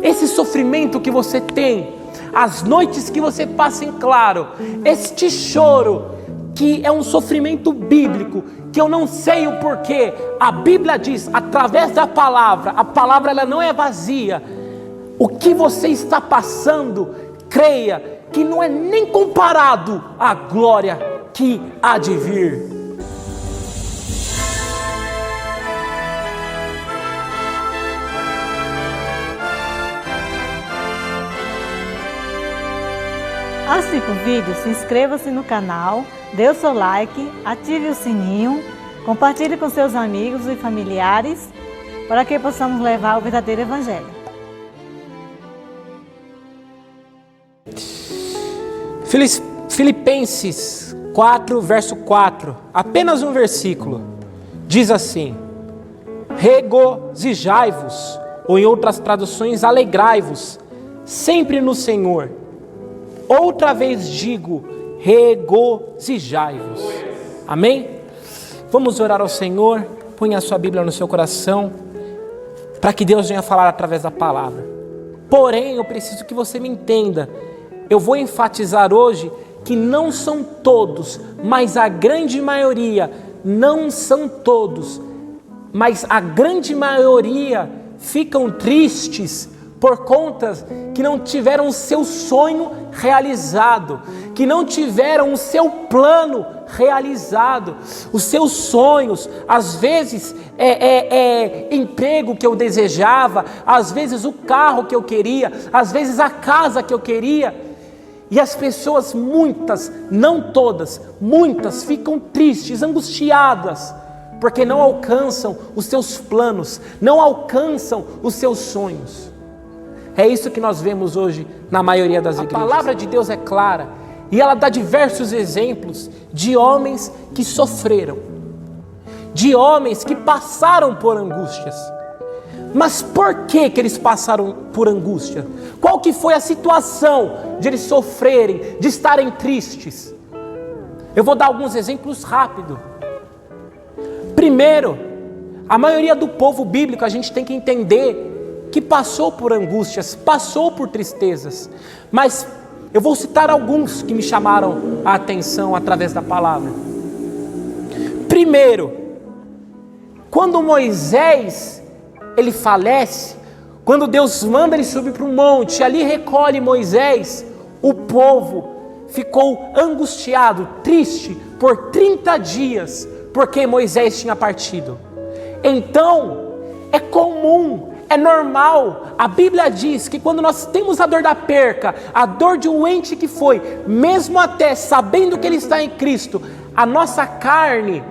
esse sofrimento que você tem, as noites que você passa em claro, este choro, que é um sofrimento bíblico, que eu não sei o porquê, a Bíblia diz, através da palavra, a palavra ela não é vazia. O que você está passando, creia, que não é nem comparado à glória que há de vir. Assista o vídeo, se inscreva-se no canal, dê o seu like, ative o sininho, compartilhe com seus amigos e familiares, para que possamos levar o verdadeiro evangelho. Filipenses 4, verso 4, apenas um versículo, diz assim: regozijai-vos, ou em outras traduções, alegrai-vos, sempre no Senhor. Outra vez digo, regozijai-vos. Amém? Vamos orar ao Senhor. Põe a sua Bíblia no seu coração, para que Deus venha falar através da palavra. Porém, eu preciso que você me entenda. Eu vou enfatizar hoje que não são todos, mas a grande maioria, não são todos, mas a grande maioria ficam tristes por conta que não tiveram o seu sonho realizado, que não tiveram o seu plano realizado, os seus sonhos, às vezes emprego que eu desejava, às vezes o carro que eu queria, às vezes a casa que eu queria, e as pessoas, muitas, não todas, muitas ficam tristes, angustiadas, porque não alcançam os seus planos, não alcançam os seus sonhos. É isso que nós vemos hoje na maioria das igrejas. A palavra de Deus é clara e ela dá diversos exemplos de homens que sofreram, de homens que passaram por angústias. Mas por que eles passaram por angústia? Qual que foi a situação de eles sofrerem, de estarem tristes? Eu vou dar alguns exemplos rápidos. Primeiro, a maioria do povo bíblico, a gente tem que entender que passou por angústias, passou por tristezas, mas eu vou citar alguns que me chamaram a atenção através da palavra. Primeiro, quando Moisés ele falece, quando Deus manda ele subir para um monte, ali recolhe Moisés, o povo ficou angustiado, triste por 30 dias, porque Moisés tinha partido. Então, é comum, é normal, a Bíblia diz que quando nós temos a dor da perca, a dor de um ente que foi, mesmo até sabendo que ele está em Cristo, a nossa carne,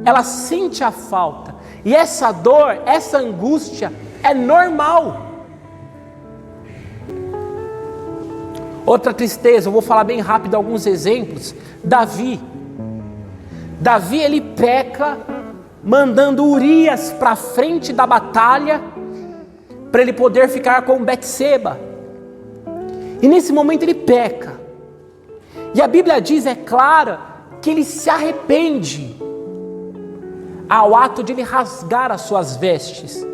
ela sente a falta, e essa dor, essa angústia é normal. Outra tristeza, eu vou falar bem rápido alguns exemplos. Davi ele peca, mandando Urias para frente da batalha, para ele poder ficar com Betseba. E nesse momento ele peca. E a Bíblia diz, é clara, que ele se arrepende ao ato de ele rasgar as suas vestes.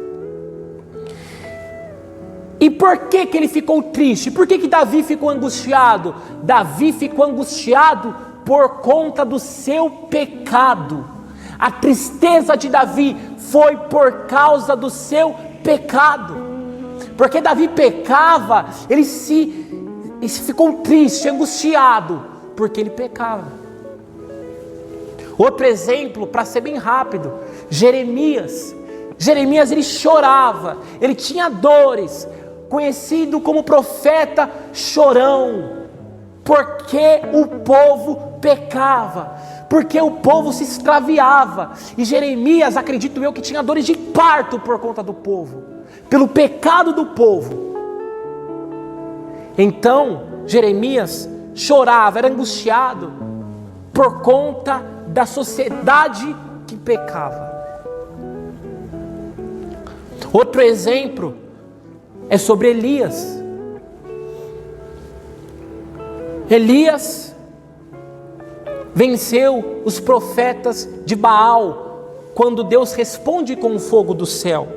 E por que ele ficou triste? Por que Davi ficou angustiado? Davi ficou angustiado por conta do seu pecado. A tristeza de Davi foi por causa do seu pecado. Porque Davi pecava, ele ficou triste, angustiado, porque ele pecava. Outro exemplo, para ser bem rápido, Jeremias ele chorava, ele tinha dores, conhecido como profeta chorão, porque o povo pecava, porque o povo se extraviava, e Jeremias, acredito eu, que tinha dores de parto por conta do povo, pelo pecado do povo. Então Jeremias chorava, era angustiado por conta da sociedade que pecava. Outro exemplo é sobre Elias. Elias venceu os profetas de Baal quando Deus responde com o fogo do céu.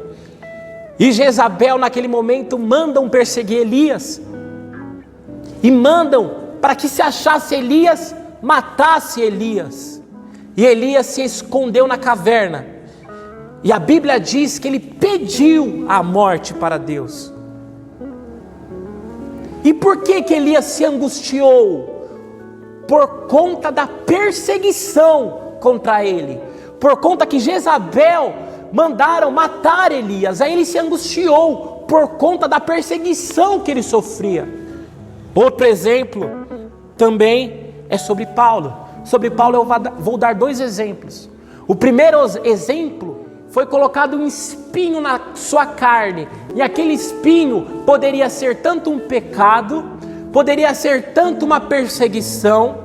E Jezabel naquele momento mandam perseguir Elias. E mandam para que se achasse Elias, matasse Elias. E Elias se escondeu na caverna. E a Bíblia diz que ele pediu a morte para Deus. E por que Elias se angustiou? Por conta da perseguição contra ele. Por conta que Jezabel mandaram matar Elias. Aí ele se angustiou por conta da perseguição que ele sofria. Outro exemplo também é sobre Paulo. Sobre Paulo eu vou dar 2 exemplos. O primeiro exemplo foi colocado um espinho na sua carne. E aquele espinho poderia ser tanto um pecado, poderia ser tanto uma perseguição,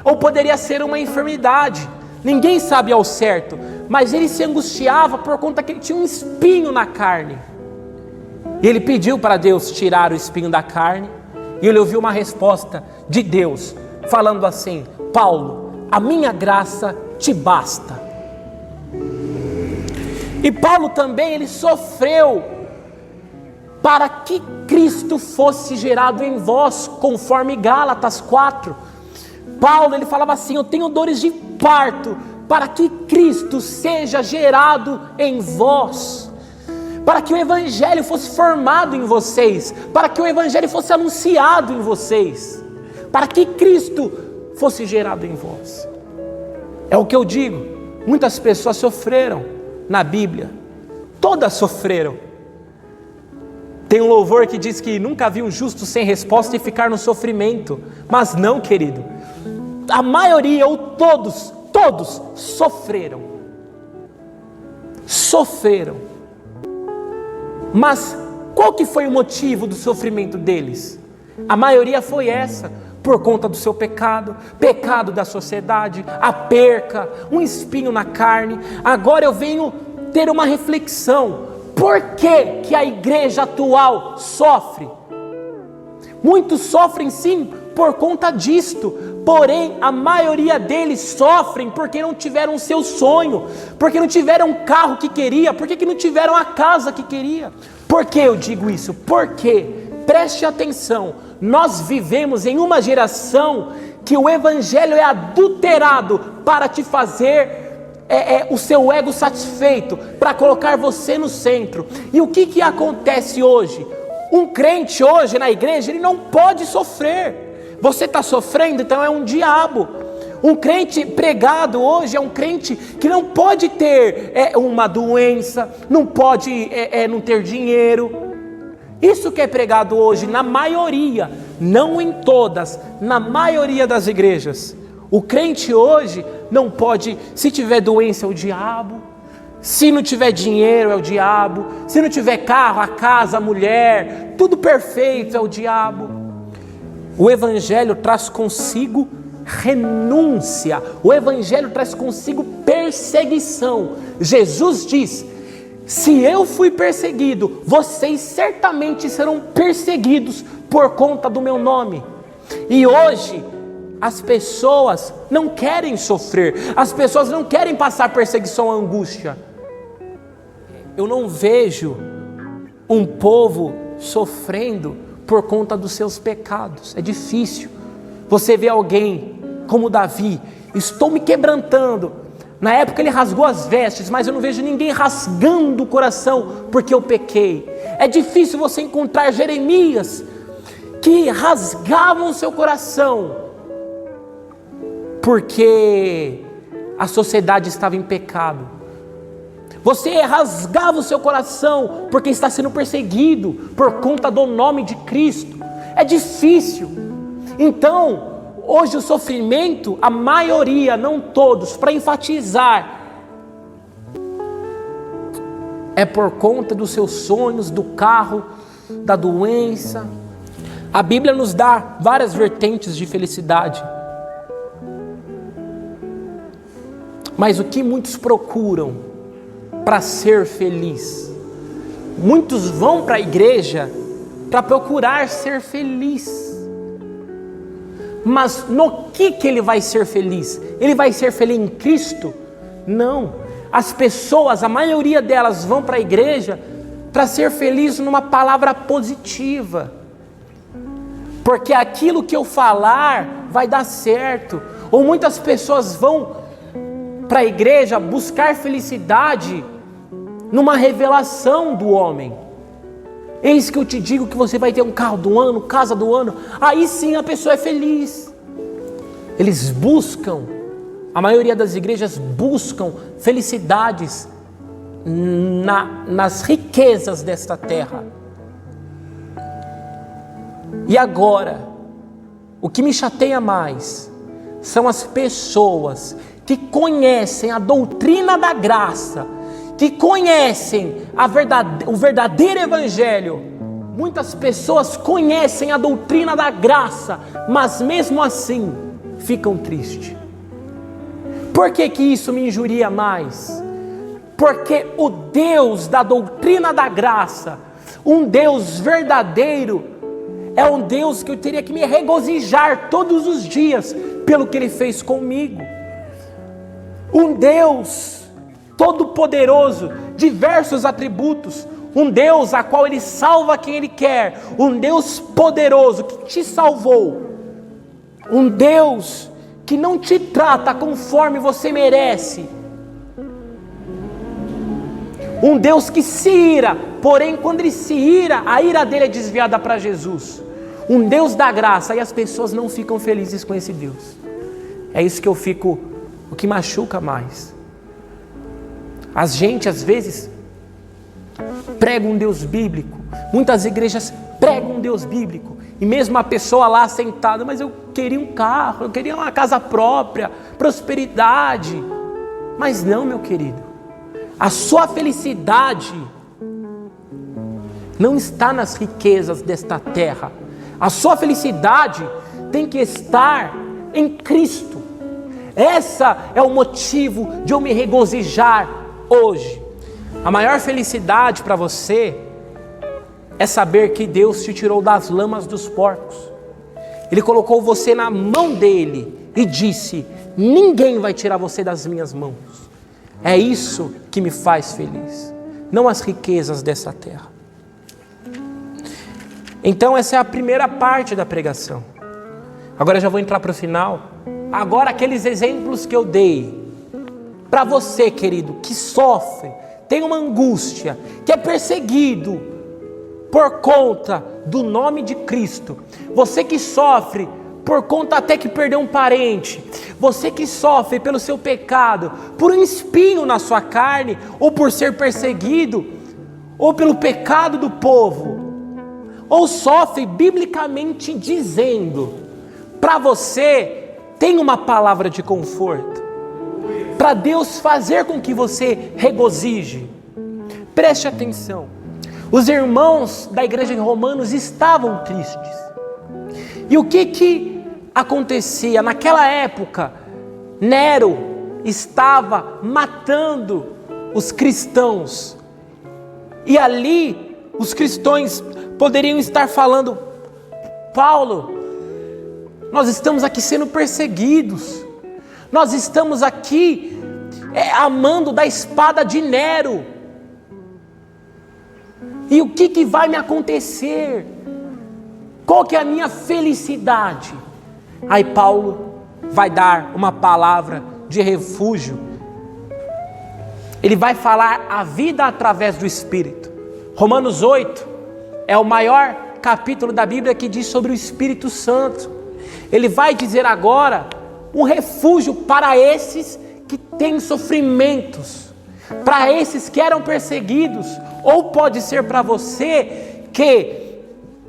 ou poderia ser uma enfermidade. Ninguém sabe ao certo, mas ele se angustiava por conta que ele tinha um espinho na carne. E ele pediu para Deus tirar o espinho da carne, e ele ouviu uma resposta de Deus, falando assim: Paulo, a minha graça te basta. E Paulo também, ele sofreu para que Cristo fosse gerado em vós, conforme Gálatas 4. Paulo, ele falava assim: eu tenho dores de parto, para que Cristo seja gerado em vós, para que o Evangelho fosse formado em vocês, para que o Evangelho fosse anunciado em vocês, para que Cristo fosse gerado em vós. É o que eu digo, muitas pessoas sofreram na Bíblia, todas sofreram. Tem um louvor que diz que nunca vi um justo sem resposta e ficar no sofrimento, mas não, querido, a maioria ou todos sofreram, mas qual que foi o motivo do sofrimento deles? A maioria foi essa, por conta do seu pecado, pecado da sociedade, a perca, um espinho na carne. Agora eu venho ter uma reflexão: por que a igreja atual sofre? Muitos sofrem sim por conta disto, porém a maioria deles sofrem porque não tiveram o seu sonho, porque não tiveram o carro que queria, porque não tiveram a casa que queria. Por que eu digo isso? Porque, preste atenção, nós vivemos em uma geração que o Evangelho é adulterado para te fazer o seu ego satisfeito, para colocar você no centro. E o que acontece hoje? Um crente hoje na igreja, ele não pode sofrer. Você está sofrendo, então é um diabo. Um crente pregado hoje é um crente que não pode ter uma doença, não pode não ter dinheiro. Isso que é pregado hoje na maioria, não em todas, na maioria das igrejas. O crente hoje não pode, se tiver doença é o diabo, se não tiver dinheiro é o diabo, se não tiver carro, a casa, a mulher, tudo perfeito é o diabo. O Evangelho traz consigo renúncia, o Evangelho traz consigo perseguição. Jesus diz: se eu fui perseguido, vocês certamente serão perseguidos por conta do meu nome. E hoje as pessoas não querem sofrer, as pessoas não querem passar perseguição, angústia. Eu não vejo um povo sofrendo por conta dos seus pecados. É difícil. Você vê alguém como Davi: estou me quebrantando. Na época ele rasgou as vestes, mas eu não vejo ninguém rasgando o coração porque eu pequei. É difícil você encontrar Jeremias que rasgavam o seu coração porque a sociedade estava em pecado. Você rasgava o seu coração porque está sendo perseguido por conta do nome de Cristo. É difícil. Então, hoje o sofrimento, a maioria, não todos, para enfatizar, é por conta dos seus sonhos, do carro, da doença. A Bíblia nos dá várias vertentes de felicidade. Mas o que muitos procuram para ser feliz? Muitos vão para a igreja para procurar ser feliz. Mas no que ele vai ser feliz? Ele vai ser feliz em Cristo? Não. As pessoas, a maioria delas vão para a igreja para ser feliz numa palavra positiva. Porque aquilo que eu falar vai dar certo. Ou muitas pessoas vão para a igreja buscar felicidade numa revelação do homem. Eis que eu te digo que você vai ter um carro do ano, casa do ano. Aí sim a pessoa é feliz. Eles buscam, a maioria das igrejas buscam felicidades nas riquezas desta terra. E agora, o que me chateia mais são as pessoas que conhecem a doutrina da graça, que conhecem o verdadeiro evangelho. Muitas pessoas conhecem a doutrina da graça, mas mesmo assim ficam tristes. Por que isso me injuria mais? Porque o Deus da doutrina da graça, um Deus verdadeiro, é um Deus que eu teria que me regozijar todos os dias pelo que Ele fez comigo. Um Deus todo-poderoso, diversos atributos, um Deus a qual Ele salva quem Ele quer, um Deus poderoso que te salvou, um Deus que não te trata conforme você merece, um Deus que se ira, porém quando Ele se ira, a ira dele é desviada para Jesus, um Deus da graça, e as pessoas não ficam felizes com esse Deus. É isso que eu fico, o que machuca mais. A gente às vezes prega um Deus bíblico, muitas igrejas pregam um Deus bíblico, e mesmo a pessoa lá sentada, mas eu queria um carro, eu queria uma casa própria, prosperidade. Mas não, meu querido, a sua felicidade não está nas riquezas desta terra. A sua felicidade tem que estar em Cristo. Esse é o motivo de eu me regozijar hoje. A maior felicidade para você é saber que Deus te tirou das lamas dos porcos. Ele colocou você na mão dele e disse: ninguém vai tirar você das minhas mãos. É isso que me faz feliz, não as riquezas dessa terra. Então essa é a primeira parte da pregação. Agora eu já vou entrar para o final. Agora aqueles exemplos que eu dei para você, querido, que sofre, tem uma angústia, que é perseguido por conta do nome de Cristo. Você que sofre por conta até que perdeu um parente, você que sofre pelo seu pecado, por um espinho na sua carne, ou por ser perseguido, ou pelo pecado do povo, ou sofre biblicamente dizendo, para você tem uma palavra de conforto, para Deus fazer com que você regozije. Preste atenção, os irmãos da igreja de Romanos estavam tristes, e o que acontecia? Naquela época, Nero estava matando os cristãos, e ali os cristãos poderiam estar falando: Paulo, nós estamos aqui sendo perseguidos, nós estamos aqui amando da espada de Nero, e o que vai me acontecer? Qual que é a minha felicidade? Aí Paulo vai dar uma palavra de refúgio. Ele vai falar a vida através do Espírito. Romanos 8 é o maior capítulo da Bíblia que diz sobre o Espírito Santo. Ele vai dizer agora um refúgio para esses que têm sofrimentos, para esses que eram perseguidos, ou pode ser para você que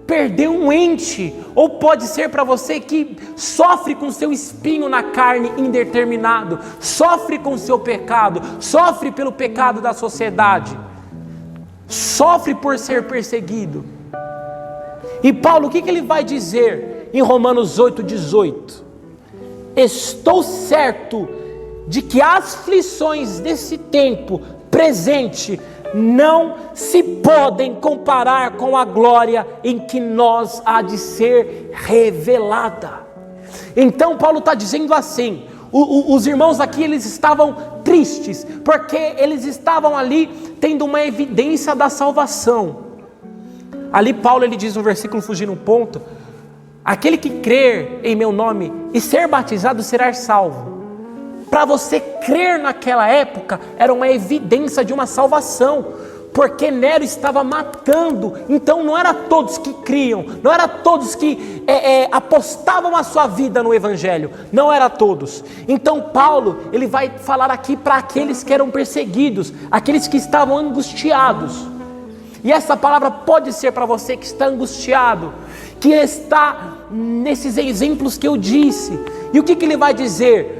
perdeu um ente, ou pode ser para você que sofre com seu espinho na carne indeterminado, sofre com seu pecado, sofre pelo pecado da sociedade, sofre por ser perseguido. E Paulo, o que ele vai dizer em Romanos 8,18? Estou certo de que as aflições desse tempo presente não se podem comparar com a glória em que nós há de ser revelada. Então Paulo está dizendo assim: os irmãos aqui, eles estavam tristes, porque eles estavam ali tendo uma evidência da salvação. Ali Paulo, ele diz no versículo, fugindo um ponto: aquele que crer em meu nome e ser batizado será salvo. Para você crer naquela época, era uma evidência de uma salvação, porque Nero estava matando. Então não era todos que criam, não era todos que apostavam a sua vida no Evangelho, não era todos. Então Paulo, ele vai falar aqui para aqueles que eram perseguidos, aqueles que estavam angustiados. E essa palavra pode ser para você que está angustiado, que está nesses exemplos que eu disse. E o que ele vai dizer?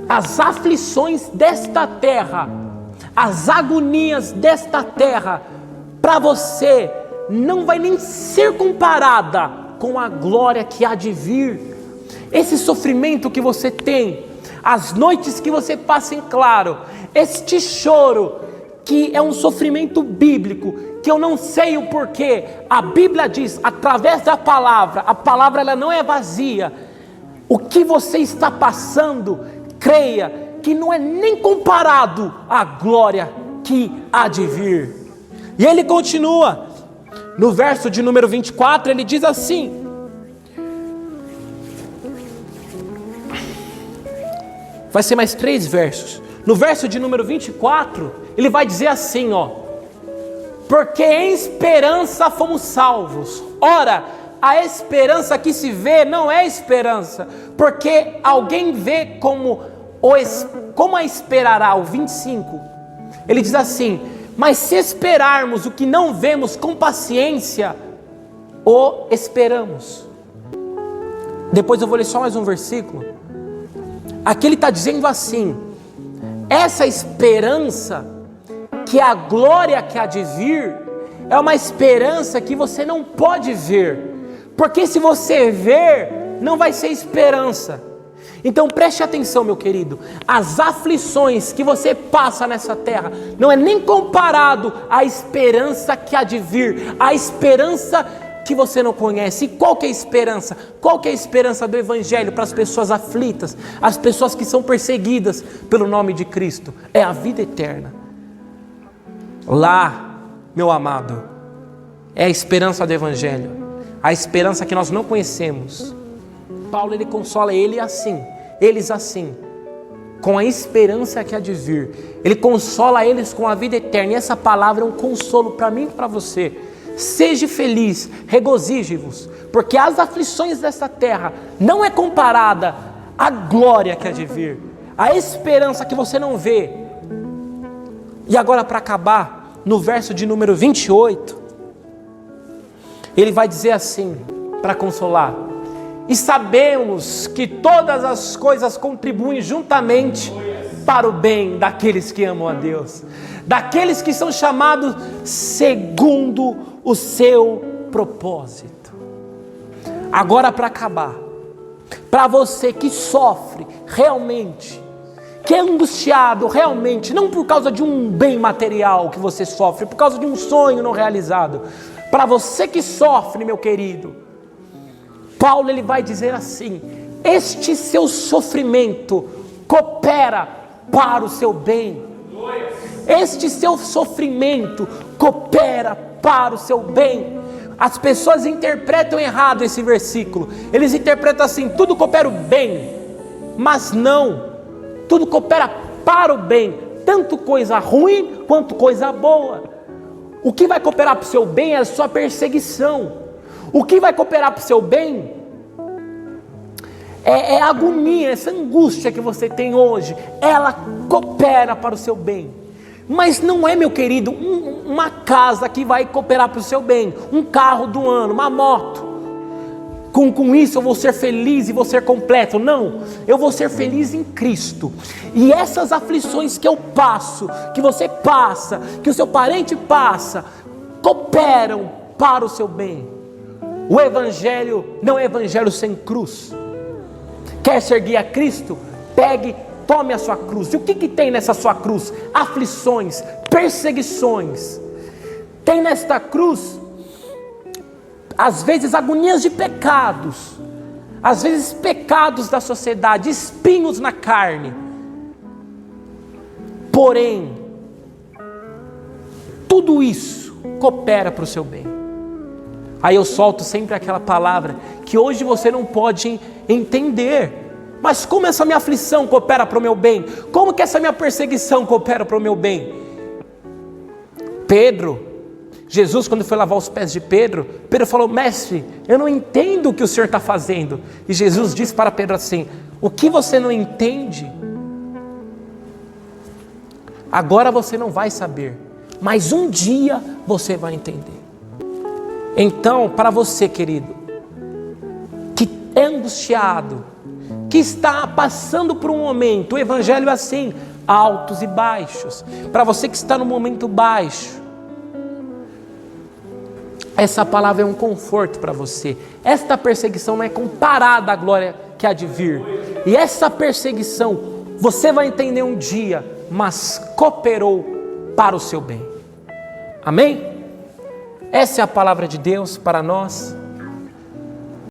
As aflições desta terra, as agonias desta terra, para você não vai nem ser comparada com a glória que há de vir. Esse sofrimento que você tem, as noites que você passa em claro, este choro que é um sofrimento bíblico, que eu não sei o porquê, a Bíblia diz, através da palavra, a palavra ela não é vazia. O que você está passando, creia que não é nem comparado à glória que há de vir. E ele continua, no verso de número 24, ele diz assim: vai ser mais 3 versos. No verso de número 24, ele vai dizer assim, porque em esperança fomos salvos. Ora, a esperança que se vê não é esperança, porque alguém vê como a esperará. O 25, ele diz assim: mas se esperarmos o que não vemos com paciência, o esperamos. Depois eu vou ler só mais um versículo. Aqui ele está dizendo assim: essa esperança, que é a glória que há de vir, é uma esperança que você não pode ver, porque se você ver, não vai ser esperança. Então preste atenção, meu querido, as aflições que você passa nessa terra, não é nem comparado à esperança que há de vir, a esperança que você não conhece. E qual que é a esperança? Qual que é a esperança do Evangelho para as pessoas aflitas, as pessoas que são perseguidas pelo nome de Cristo? É a vida eterna. Lá, meu amado, é a esperança do Evangelho, a esperança que nós não conhecemos. Paulo, ele consola eles assim, com a esperança que há de vir. Ele consola eles com a vida eterna. E essa palavra é um consolo para mim e para você. Seja feliz, regozije-vos, porque as aflições desta terra não é comparada à glória que há de vir, a esperança que você não vê. E agora, para acabar, no verso de número 28, ele vai dizer assim, para consolar: e sabemos que todas as coisas contribuem juntamente para o bem daqueles que amam a Deus, daqueles que são chamados segundo o seu propósito. Agora, para acabar, para você que sofre realmente, que é angustiado realmente, não por causa de um bem material que você sofre, por causa de um sonho não realizado, para você que sofre, meu querido, Paulo, ele vai dizer assim: este seu sofrimento coopera para o seu bem. Este seu sofrimento coopera para o seu bem. As pessoas interpretam errado esse versículo. Eles interpretam assim: tudo coopera o bem. Mas não, tudo coopera para o bem, tanto coisa ruim quanto coisa boa. O que vai cooperar para o seu bem é a sua perseguição. O que vai cooperar para o seu bem é a agonia, essa angústia que você tem hoje. Ela coopera para o seu bem. Mas não é, meu querido, uma casa que vai cooperar para o seu bem, um carro do ano, uma moto. Com isso eu vou ser feliz e vou ser completo. Não, eu vou ser feliz em Cristo. E essas aflições que eu passo, que você passa, que o seu parente passa, cooperam para o seu bem. O Evangelho não é Evangelho sem cruz. Quer seguir a Cristo? Tome a sua cruz. E o que tem nessa sua cruz? Aflições, perseguições. Tem nesta cruz, às vezes, agonias de pecados, às vezes pecados da sociedade, espinhos na carne. Porém, tudo isso coopera para o seu bem. Aí eu solto sempre aquela palavra que hoje você não pode entender. Mas como essa minha aflição coopera para o meu bem? Como que essa minha perseguição coopera para o meu bem? Jesus, quando foi lavar os pés de Pedro falou: mestre, eu não entendo o que o Senhor está fazendo. E Jesus disse para Pedro assim: o que você não entende, agora você não vai saber, mas um dia você vai entender. Então, para você, querido, que é angustiado, que está passando por um momento, o evangelho é assim, altos e baixos. Para você que está no momento baixo, essa palavra é um conforto para você. Esta perseguição não é comparada à glória que há de vir. E essa perseguição, você vai entender um dia, mas cooperou para o seu bem. Amém? Essa é a palavra de Deus para nós.